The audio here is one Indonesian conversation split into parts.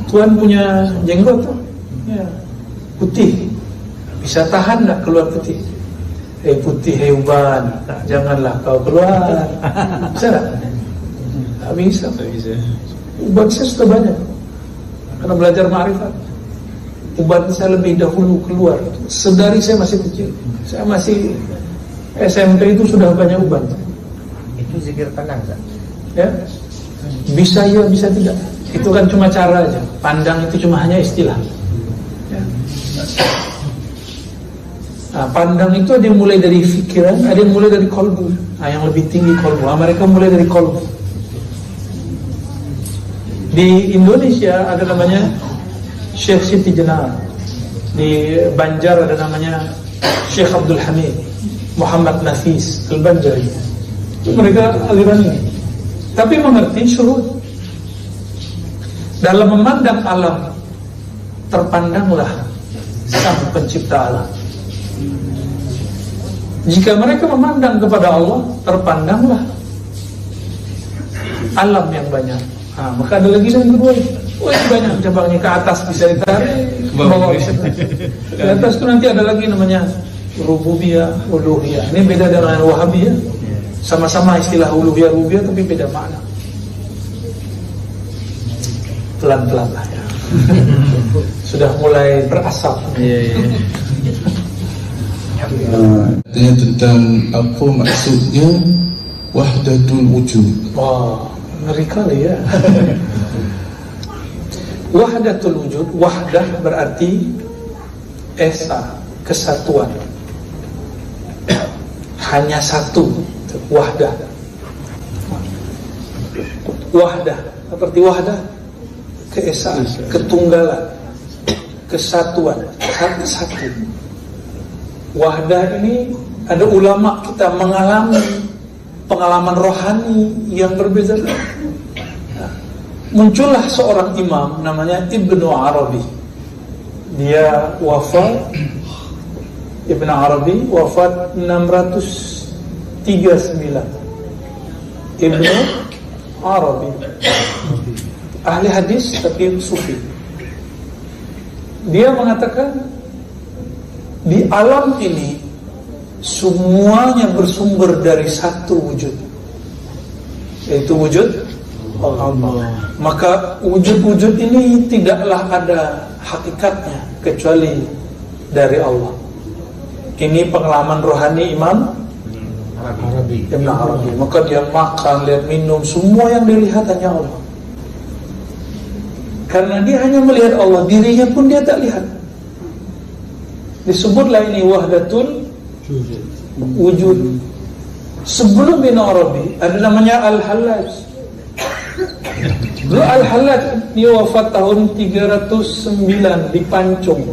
Tuhan punya jenggot ya, putih, bisa tahan nggak keluar putih? Putih hewan, nah, janganlah kau keluar. Bisa nggak? Nggak bisa. Uban saya sudah banyak karena belajar ma'rifat. Uban saya lebih dahulu keluar. Sedari saya masih kecil, saya masih SMP itu sudah banyak uban. Itu zikir pandang, kan? Ya, bisa ya, bisa tidak. Itu kan cuma cara aja. Pandang itu cuma hanya istilah. Ya. Nah, pandang itu ada yang mulai dari fikiran, ada yang mulai dari kolbu. Nah, yang lebih tinggi kolbu. Nah, mereka mulai dari kolbu. Di Indonesia ada namanya Syekh Siti Jenar. Di Banjar ada namanya Syekh Abdul Hamid, Muhammad Nafis Al-Banjari. Mereka aliran ini, tapi mengerti syuhud. Dalam memandang alam, terpandanglah Sang Pencipta alam. Jika mereka memandang kepada Allah, terpandanglah alam yang banyak. Nah, maka ada lagi yang kedua. Oh, ini banyak cabangnya, ke atas bisa ditarik, ke bawah bisa ditarik. Di atas itu nanti ada lagi namanya rububiyah, uluhiyah. Ini beda dengan wahabiyah. Sama-sama istilah uluhiyah, rububiyah, tapi beda makna. Pelan-pelan lah ya. Sudah mulai berasap. Tanya tentang apa maksudnya wahdatul wujud. Wah, ngeri kali ya. Wahdatul wujud, wahdah berarti esa, kesatuan. Hanya satu, wahdah. Wahdah, seperti wahdah, keesaan, ketunggalan, kesatuan, satu. Wahdah ini ada ulama kita mengalami pengalaman rohani yang berbeda. Muncullah seorang imam namanya Ibnu Arabi. Dia wafat, Ibnu Arabi wafat 639. Ibnu Arabi, ahli hadis tapi sufi. Dia mengatakan di alam ini semuanya bersumber dari satu wujud, yaitu wujud Allah. Maka wujud-wujud ini tidaklah ada hakikatnya kecuali dari Allah. Ini pengalaman rohani Imam Arabi, Ibn Arabi. Maka dia makan, lihat, minum, semua yang dilihat hanya Allah. Karena dia hanya melihat Allah, dirinya pun dia tak lihat. Disebutlah ini wahdatul wujud. Sebelum Ibn Arabi ada namanya Al-Hallaj. Dulu Al-Hallaj dia wafat tahun 309 di Pancung.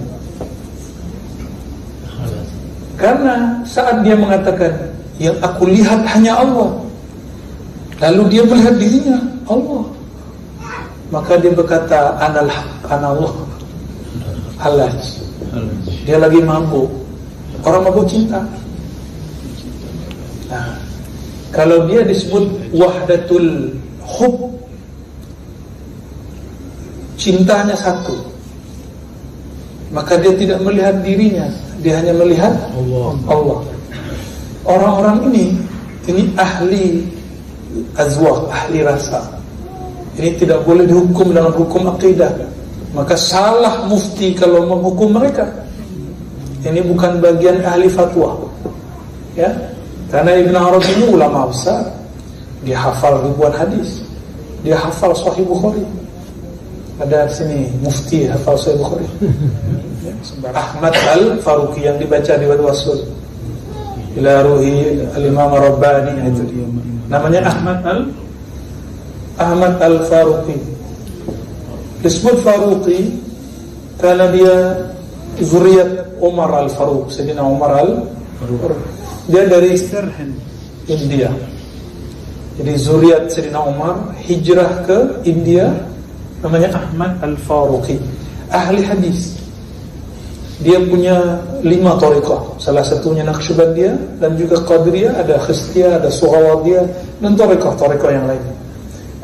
Karena saat dia mengatakan yang aku lihat hanya Allah, lalu dia melihat dirinya Allah, maka dia berkata ana Allah Hallaj. Dia lagi mabuk. Orang mabuk cinta. Nah, kalau dia disebut wahdatul hub, cintanya satu, maka dia tidak melihat dirinya, dia hanya melihat Allah. Orang-orang ini ahli azwaq, ahli rasa. Ini tidak boleh dihukum dalam hukum akidah. Maka salah mufti kalau menghukum mereka. Ini bukan bagian ahli fatwa. Ya, karena Ibn Arabi ini ulama besar. Dia hafal ribuan hadis. Dia hafal Sahih Bukhari. Ada di sini mufti hafal Sahih Bukhari. Ahmad Al-Faruqi yang dibaca di Wassul ila ruhi al-Imam Rabbani, itu dia. Namanya Ahmad Al-Faruqi. Disebut Faruqi karena dia zuriat Umar Al-Faruq, Sayyidina Umar Al-Faruq. Dia dari India. Jadi zuriat Sayyidina Umar hijrah ke India. Namanya Ahmad Al-Faruqi, ahli hadis. Dia punya 5 thariqah. Salah satunya Naqsyabandiyah dan juga Qadiriyah, ada Khistiyah, ada Sughawardiyah dan thariqah yang lain.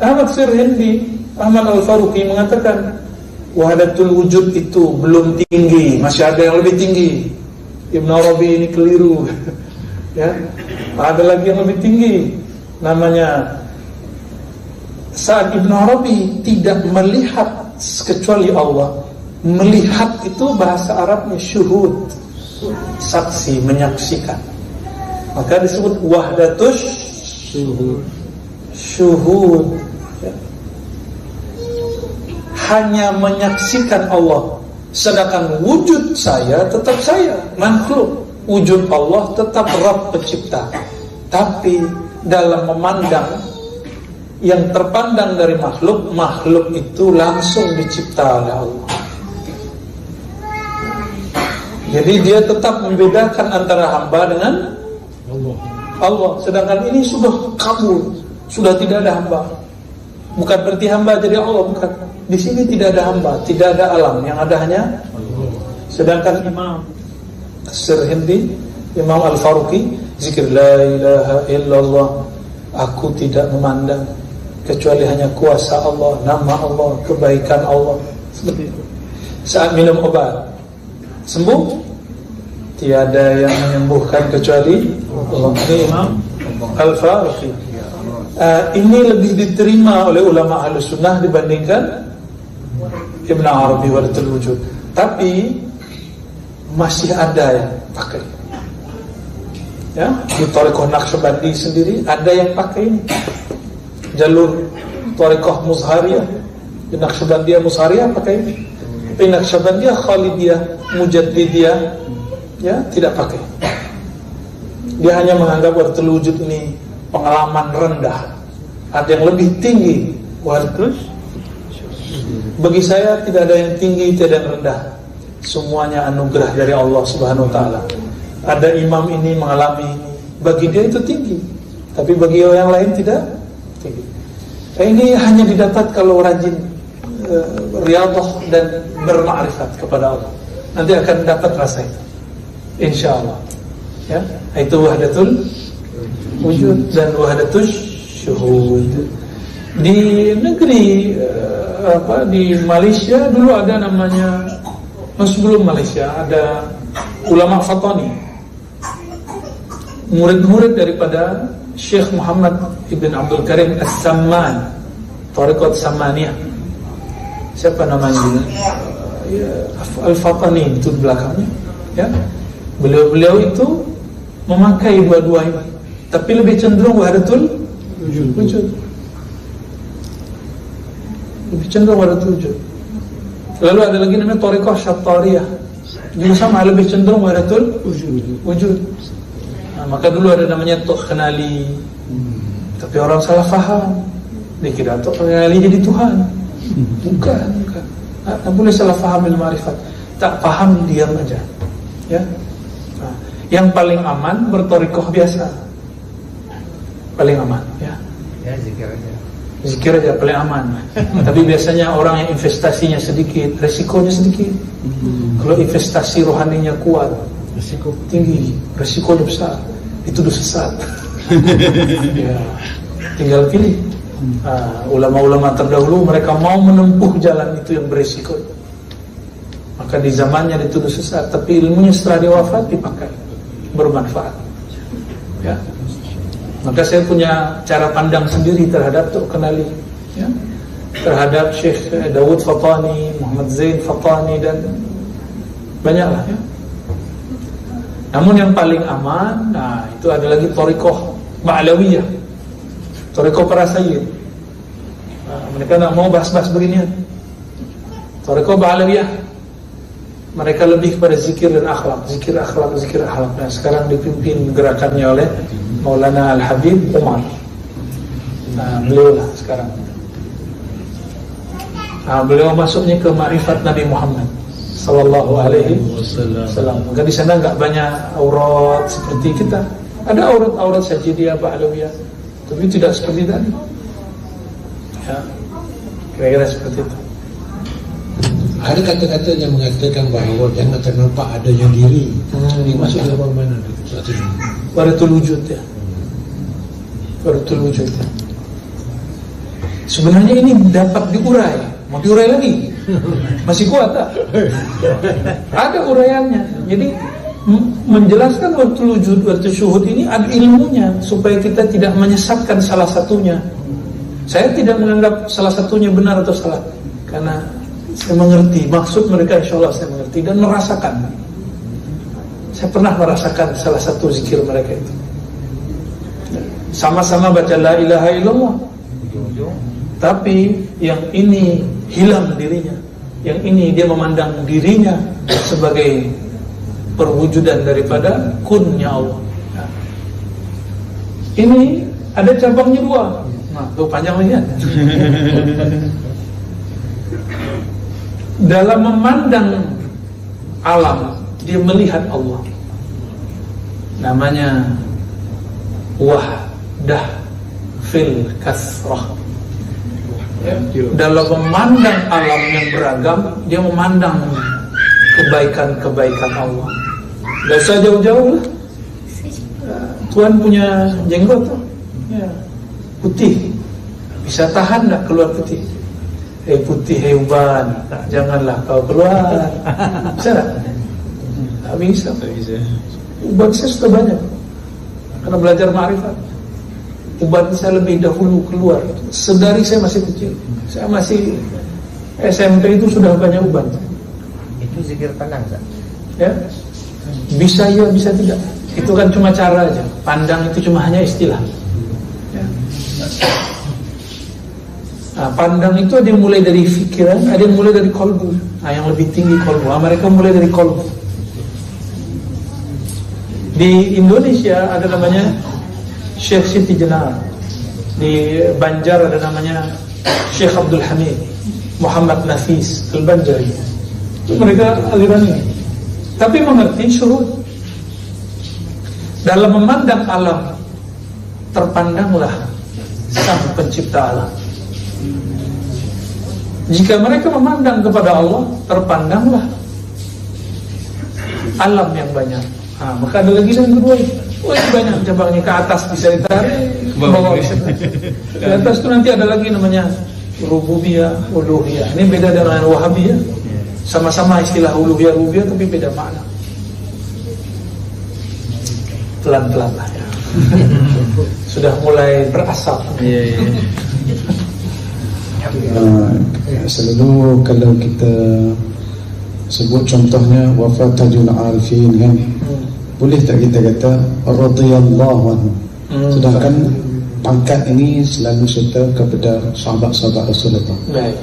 Ahmad Sirhindi Ahmad Al-Faruqi mengatakan wahdatul wujud itu belum tinggi, masih ada yang lebih tinggi. Ibn Arabi ini keliru. Ya, ada lagi yang lebih tinggi, namanya saat Ibn Arabi tidak melihat kecuali Allah. Melihat itu bahasa Arabnya syuhud, saksi, menyaksikan. Maka disebut wahdatus syuhud, ya. Hanya menyaksikan Allah. Sedangkan wujud saya tetap saya, makhluk. Wujud Allah tetap Rabb pencipta. Tapi dalam memandang, yang terpandang dari makhluk, makhluk itu langsung dicipta oleh Allah. Jadi dia tetap membedakan antara hamba dengan Allah. Sedangkan ini sudah kabur, sudah tidak ada hamba. Bukan berarti hamba jadi Allah, bukan. Di sini tidak ada hamba, tidak ada alam, yang ada hanya Allah. Sedangkan Imam As-Sirhindi, Imam Al-Faruqi, zikir la ilaha illallah, aku tidak memandang kecuali hanya kuasa Allah, nama Allah, kebaikan Allah. Seperti itu. Saat minum obat sembuh, tiada yang menyembuhkan kecuali Allah. Ini Imam Al-Faruqi. Ini lebih diterima oleh ulama Ahlus Sunnah dibandingkan Ibn Arabi wahdatul wujud. Tapi masih ada yang pakai. Ya, di Thariqah Naqsyabandi sendiri ada yang pakai ini. Jalur Thariqah Muzhariyah, di Naqsyabandiyah Muzhariyah pakai ini. Tapi Naqsyabandiyah Khalidiyah Mujaddidiyah, ya, tidak pakai. Dia hanya menganggap wahdatul wujud ini pengalaman rendah. Ada yang lebih tinggi wahdatul. Bagi saya tidak ada yang tinggi, tidak ada yang rendah. Semuanya anugerah dari Allah Subhanahu wa taala. Ada imam ini mengalami ini, bagi dia itu tinggi, tapi bagi yang lain tidak tinggi. Ini hanya didapat kalau rajin riyadhah dan bermakrifat kepada Allah. Nanti akan dapat rasa itu, insyaallah. Ya, itu wahdatul wujud dan wahdatus syuhud. Di negeri di Malaysia dulu ada namanya, sebelum Malaysia ada ulama Fatani, murid-murid daripada Syekh Muhammad Ibn Abdul Karim As-Samman, Thariqat Samaniyah. Siapa namanya? Al-Fatani itu di belakangnya. Ya, beliau itu memakai dua-dua ini, tapi lebih cenderung wahdatul wujud. Lebih cenderung wahdatul wujud. Lalu ada lagi namanya Thariqah Syattariyah, juga sama, lebih cenderung wahdatul wujud. Nah, maka dulu ada namanya Tok Kenali, tapi orang salah faham, dikira Tok Kenali jadi Tuhan. Bukan. Tak boleh salah faham ilmu ma'rifat. Tak paham, diam aja. Ya. Nah, yang paling aman berthariqah biasa, paling aman. Ya, zikir aja paling aman. Tapi biasanya orang yang investasinya sedikit, resikonya sedikit. Kalau investasi rohaninya kuat, resiko tinggi, resikonya besar, itu dosa sesat. Ya, tinggal pilih. Ulama-ulama terdahulu mereka mau menempuh jalan itu yang beresiko, maka di zamannya dituduh sesat, tapi ilmunya setelah dia wafat dipakai, bermanfaat. Ya. Maka saya punya cara pandang sendiri terhadap Tok Kenali, ya, terhadap Syekh Dawud Fatani, Muhammad Zain Fatani, dan banyaklah. Ya. Namun yang paling aman, nah itu ada lagi Thariqah Ba'lawiyah, Thariqah para sayyid. Nah, mereka tak mau bahas-bahas beginian. Thariqah Ba'lawiyah, mereka lebih kepada zikir dan akhlak, zikir akhlak. Nah, sekarang dipimpin gerakannya oleh Maulana Al-Habib Umar. Nah, beliau lah sekarang. Nah, beliau masuknya ke ma'rifat Nabi Muhammad sallallahu alaihi wasallam. Maka di sana enggak banyak aurat seperti kita. Ada aurat-aurat sajidiyah ba'lawiyah, tapi tidak seperti tadi. Ya, kira-kira seperti itu. Ada kata-kata yang mengatakan bahawa jangan ternampak adanya diri. Ini masuk dalam mana saat ini? Wahdatul wujud, ya. Wahdatul wujud, ya. Sebenarnya ini dapat diurai, mau diurai lagi, masih kuat tak? Ada uraiannya. Jadi menjelaskan waktu wujud, waktu syuhud ini ada ilmunya supaya kita tidak menyesatkan salah satunya. Saya tidak menganggap salah satunya benar atau salah, karena saya mengerti maksud mereka. Insya Allah saya mengerti dan merasakan. Saya pernah merasakan salah satu zikir mereka itu. Sama-sama baca la ilaha illallah, tapi yang ini hilang dirinya, yang ini dia memandang dirinya sebagai perwujudan daripada kunnya Allah. Nah, ini ada cabangnya dua. Nah, tuh panjang lagi ya. Dalam memandang alam, dia melihat Allah. Namanya wahdah fil kasrah. Dalam memandang alam yang beragam, dia memandang kebaikan-kebaikan Allah. Gak usah jauh-jauh lah. Tuhan punya jenggot tuh, ya, putih, bisa tahan gak keluar putih? Hei putih, hei uban, nah, janganlah kau keluar. Bisa gak? Gak bisa. Uban saya sudah banyak, karena belajar ma'rifat. Uban saya lebih dahulu keluar. Sedari saya masih kecil, saya masih SMP itu sudah banyak uban. Itu zikir tenang, Zak? Ya, bisa ya, bisa tidak. Itu kan cuma cara aja. Pandang itu cuma hanya istilah. Ya. Nah, pandang itu ada yang mulai dari fikiran, ada yang mulai dari kolbu. Nah, yang lebih tinggi kolbu. Nah, mereka mulai dari kolbu. Di Indonesia ada namanya Syekh Siti Jenar. Di Banjar ada namanya Syekh Abdul Hamid Muhammad Nafis Al-Banjari. Itu mereka aliran ini, tapi mengerti syuhud. Dalam memandang alam, terpandanglah Sang Pencipta alam. Jika mereka memandang kepada Allah, terpandanglah alam yang banyak. Nah, maka ada lagi yang kedua. Oh, ini banyak cabangnya, ke atas bisa ditarik, ke bawah bisa ditarik. Di atas itu nanti ada lagi namanya rububiyah, uluhiyah. Ini beda dengan wahabiyah. Sama-sama istilah uluhiyah, rububiyah, tapi beda makna. Pelan-pelan lah ya. Sudah mulai berasap. Selalu kalau kita sebut contohnya wafat Tajul Arifin kan, boleh tak kita kata radhiyallahu anhu, sedangkan pangkat ini selalu serta kepada sahabat-sahabat Rasulullah. Baik.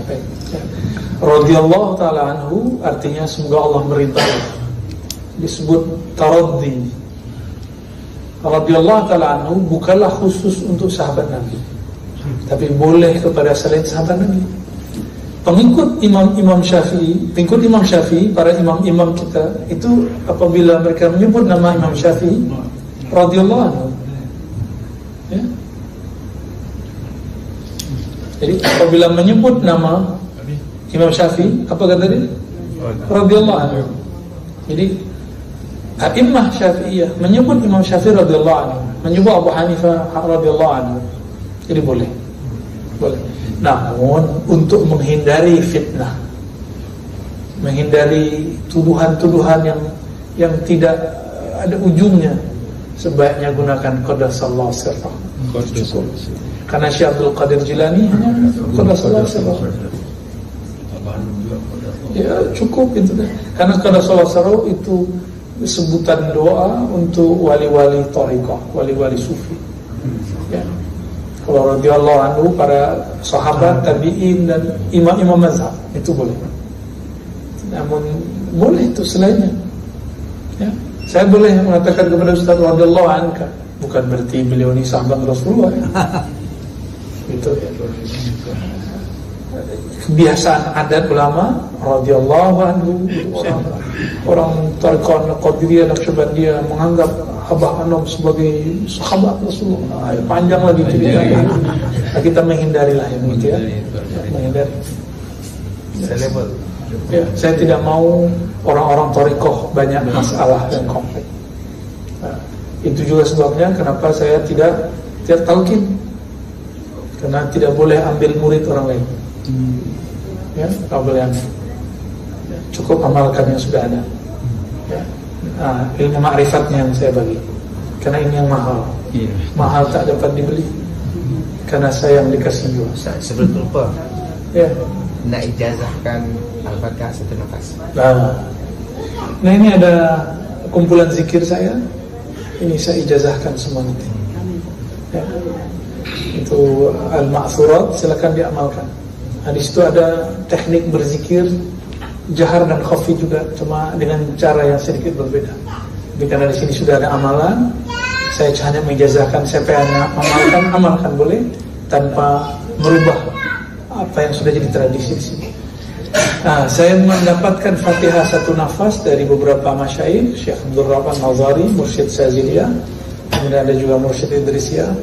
Radhiyallahu ta'ala anhu artinya semoga Allah meridai. Disebut taraddi. Radhiyallahu ta'ala anhu bukanlah khusus untuk sahabat Nabi, tapi boleh kepada selain sahabat Nabi. Pengikut Imam Syafi'i, para imam-imam kita itu apabila mereka menyebut nama Imam Syafi'i radhiyallahu anhu, ya. Jadi apabila menyebut nama Imam Syafi'i, apa kata dia? Radhiyallahu anhu. Jadi a'immah Syafi'iyah menyebut Imam Syafi'i radhiyallahu anhu, menyebut Abu Hanifah radhiyallahu anhu. Jadi boleh. Namun untuk menghindari fitnah, menghindari tuduhan-tuduhan yang tidak ada ujungnya, sebaiknya gunakan qadasallahu sirrah. Karena Syekh Abdul Qadir Jilani hanya qadasallahu sirrah. Ya cukup itu deh. Karena qadasallahu sirrah itu sebutan doa untuk wali-wali thariqah, wali-wali sufi. Ya. Kalau radhiyallahu anhu para sahabat, tabi'in dan imam-imam mazhab itu boleh. Namun boleh itu selainnya. Ya. Saya boleh mengatakan kepada Ustaz radhiyallahu anka, bukan berarti beliau ini sahabat Rasulullah. Ya. Itu ya. Kebiasaan adat ulama radhiyallahu anhu, orang thariqah Qadiriyah Naqsyabandiyah menganggap Abah Anom sebagai sahabat Rasulullah. Panjang lagi ceritanya. Nah, kita menghindarilah yang itu ya. Menghindari. Ya, saya tidak mau orang-orang thariqah banyak masalah dan konflik. Nah, itu juga sebabnya kenapa saya tidak talqin. Karena tidak boleh ambil murid orang lain. Ya, tidak boleh ambil. Ya, cukup amalkan yang sudah ada. Ya. Nah, ilmu ma'rifatnya yang saya bagi. Karena ini yang mahal. Mahal tak dapat dibeli. Karena saya yang dikasih jiwa. Sebelum lupa, Ya. nak ijazahkan Al-Fatihah satu nafas. Nah ini ada kumpulan zikir saya. Ini saya ijazahkan semua nanti. Ya. Itu al-ma'thurat, silakan diamalkan. Nah, di situ ada teknik berzikir jahar dan khafi juga, cuma dengan cara yang sedikit berbeda. Tapi karena di sini sudah ada amalan, saya hanya mengijazahkan. Siapa yang amalkan boleh tanpa merubah apa yang sudah jadi tradisi di sini. Nah, saya mendapatkan Fatihah satu nafas dari beberapa masyayikh, Syekh Abdul Rahman Nazari, Mursyid Saziliyah, kemudian ada juga Mursyid Idrisiyah.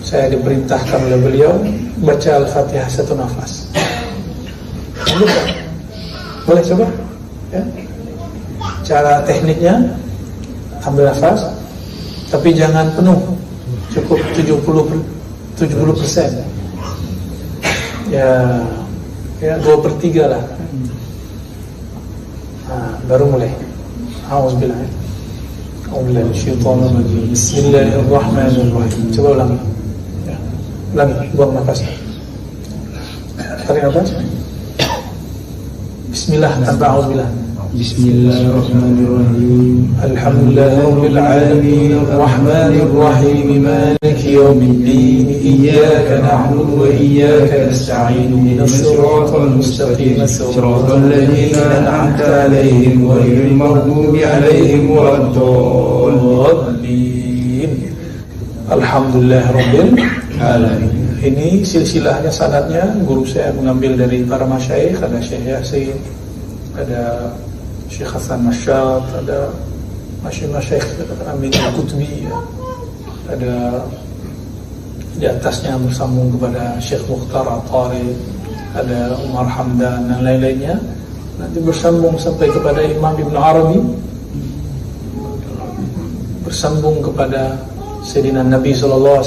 Saya diperintahkan oleh beliau baca Al-Fatihah satu nafas. Boleh coba? Ya. Cara tekniknya, ambil nafas, tapi jangan penuh, cukup 70%. Ya 2/3 lah. Nah, baru mulai. Auzubillah. Bismillahirrahmanirrahim. Coba ulangi. Ya. Ulangi, buang nafas. Tarik nafas. Bismillah tanpa auzubillah. Bismillahirrahmanirrahim. Alhamdulillahirabbil alamin arrahmanir rahim maliki yaumiddin iyyaka na'budu wa iyyaka nasta'in ihdinas siratal mustaqim siratal ladzina an'amta 'alaihim ghairil maghdubi 'alaihim waladdallin. Alhamdulillahirabbil alamin. Ini silsilahnya, sanadnya guru saya mengambil dari para masyayikh. Ada Syekh Yasin, ada Syekh Hasan Masyad, ada masyayikh Amin Al-Qutbi, ada di atasnya bersambung kepada Syekh Mukhtar At-Tari, ada Umar Hamdan dan lain-lainnya. Nanti bersambung sampai kepada Imam Ibn Arabi, bersambung kepada Sayyidina Nabi SAW,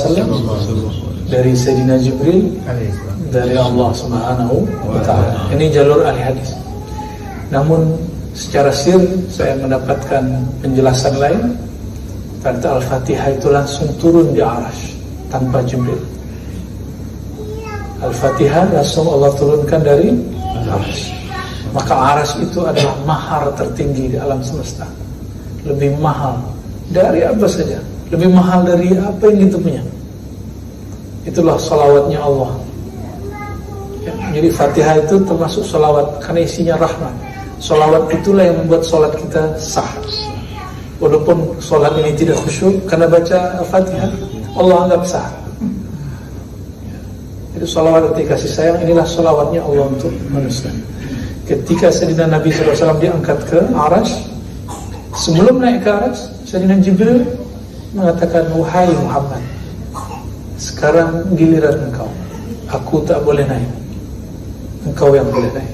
dari Sayyidina Jibril, dari Allah Subhanahu wa ta'ala. Ini jalur ahli hadis. Namun secara sir saya mendapatkan penjelasan lain. Kata Al-Fatihah itu langsung turun di Arash tanpa Jibril. Al-Fatihah langsung Allah turunkan dari Arash. Maka Arash itu adalah mahar tertinggi di alam semesta. Lebih mahal dari apa saja. Lebih mahal dari apa yang kita punya. Itulah salawatnya Allah. Ya, jadi Fatihah itu termasuk salawat karena isinya rahmat. Salawat itulah yang membuat salat kita sah. Walaupun salat ini tidak khusyuk karena baca Al-Fatihah, Allah anggap sah. Itu salawat arti kasih sayang. Inilah salawatnya Allah untuk manusia. Ketika Sayyidina Nabi SAW diangkat ke Arash, sebelum naik ke Arash, Sayyidina Jibril mengatakan, wahai Muhammad, sekarang giliran engkau. Aku tak boleh naik, engkau yang boleh naik.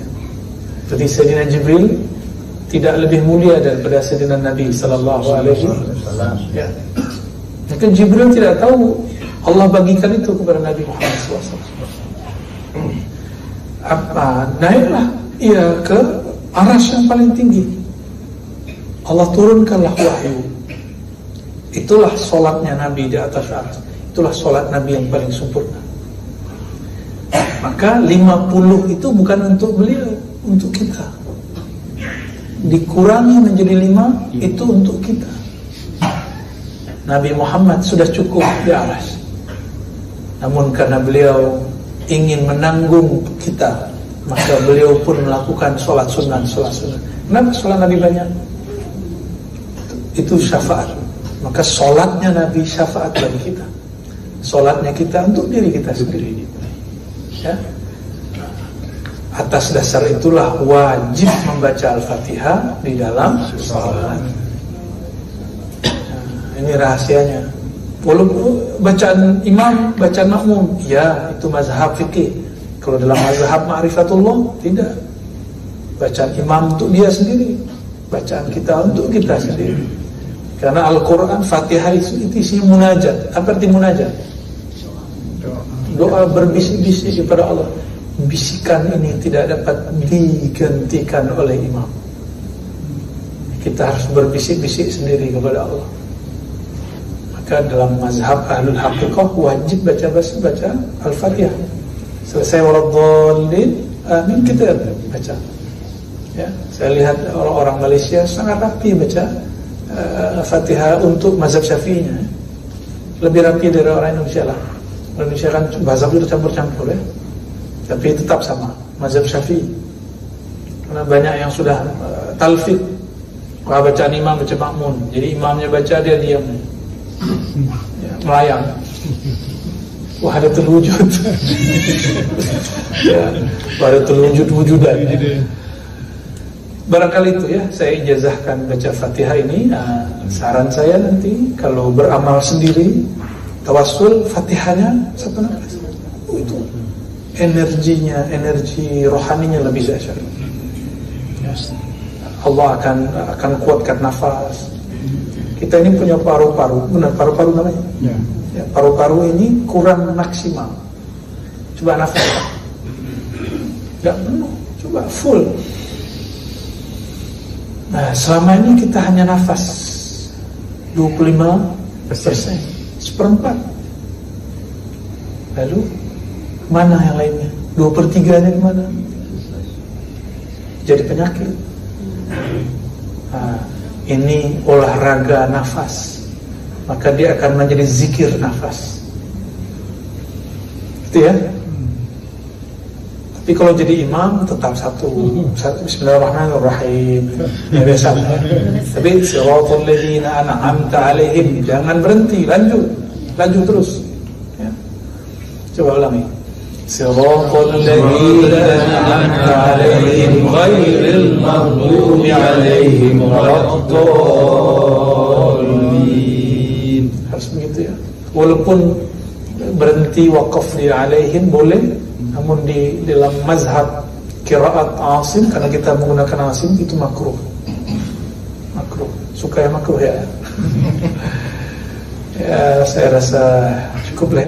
Jadi Sayyidina Jibril tidak lebih mulia daripada Sayyidina Nabi Sallallahu Alaihi Wasallam. Ya. Maka Jibril tidak tahu Allah bagikan itu kepada Nabi Muhammad SAW. Naiklah ia ke Arash yang paling tinggi. Allah turunkanlah wahyu. Itulah solatnya Nabi di atas Arash. Itulah solat Nabi yang paling sempurna. Maka 50 itu bukan untuk beliau, untuk kita. Dikurangi menjadi 5, itu untuk kita. Nabi Muhammad sudah cukup di Arash. Namun karena beliau ingin menanggung kita, maka beliau pun melakukan sholat sunnah. Kenapa sholat Nabi banyak? Itu syafaat. Maka sholatnya Nabi syafaat bagi kita. Sholatnya kita untuk diri kita sendiri. Ya. Atas dasar itulah wajib membaca Al-Fatihah di dalam sholat. Ini rahasianya. Walaupun bacaan imam, bacaan makmum, ya itu mazhab fikih. Kalau dalam mazhab ma'rifatullah, tidak. Bacaan imam untuk dia sendiri, bacaan kita untuk kita sendiri. Karena Al-Quran, Fatihah itu isinya munajat. Apa arti munajat? Doa berbisik-bisik kepada Allah. Bisikan ini tidak dapat digantikan oleh imam. Kita harus berbisik-bisik sendiri kepada Allah. Maka dalam mazhab ahlul haqiqah wajib baca Al-Fatihah. Selesai waladhdallin, amin, kita baca. Ya, saya lihat orang-orang Malaysia sangat rapi baca Fatihah untuk mazhab Syafi'inya. Lebih rapi dari orang Indonesia lah. Orang Indonesia kan mazhab itu campur-campur ya. Tapi tetap sama mazhab Syafi'i. Karena banyak yang sudah talfid. Bacaan imam baca makmun. Jadi imamnya baca, dia diam ya, melayang. Wahdatul wujud. Ya, wahdatul wujudan. Barangkali itu ya, saya ijazahkan baca Fatihah ini. Saran saya nanti kalau beramal sendiri, tawassul Fatihahnya satu nafas. Itu energinya, energi rohaninya lebih dahsyat. Allah akan kuatkan nafas. Kita ini punya paru-paru, benar paru-paru namanya? Ya, paru-paru ini kurang maksimal. Coba nafas, nggak penuh, coba full. Nah, selama ini kita hanya nafas 25%, seperempat. Lalu mana yang lainnya? 2/3-nya di mana? Jadi penyakit. Nah, ini olahraga nafas, maka dia akan menjadi zikir nafas. Gitu ya. Tapi kalau jadi imam tetap satu Bismillahirrahmanirrahim. Ya biasa. Tapi siratal ladzina an'amta 'alaihim, jangan berhenti, lanjut terus. Ya. Coba ulangi. Siratal ladzina an'amta 'alaihim ghairil maghdubi 'alaihim waladdallin. Harus begitu ya. Walaupun berhenti wakaf di 'alaihim boleh, namun di dalam mazhab qiraat Asim, karena kita menggunakan Asim, itu makruh. Suka yang makruh ya. Ya, saya rasa cukup lah.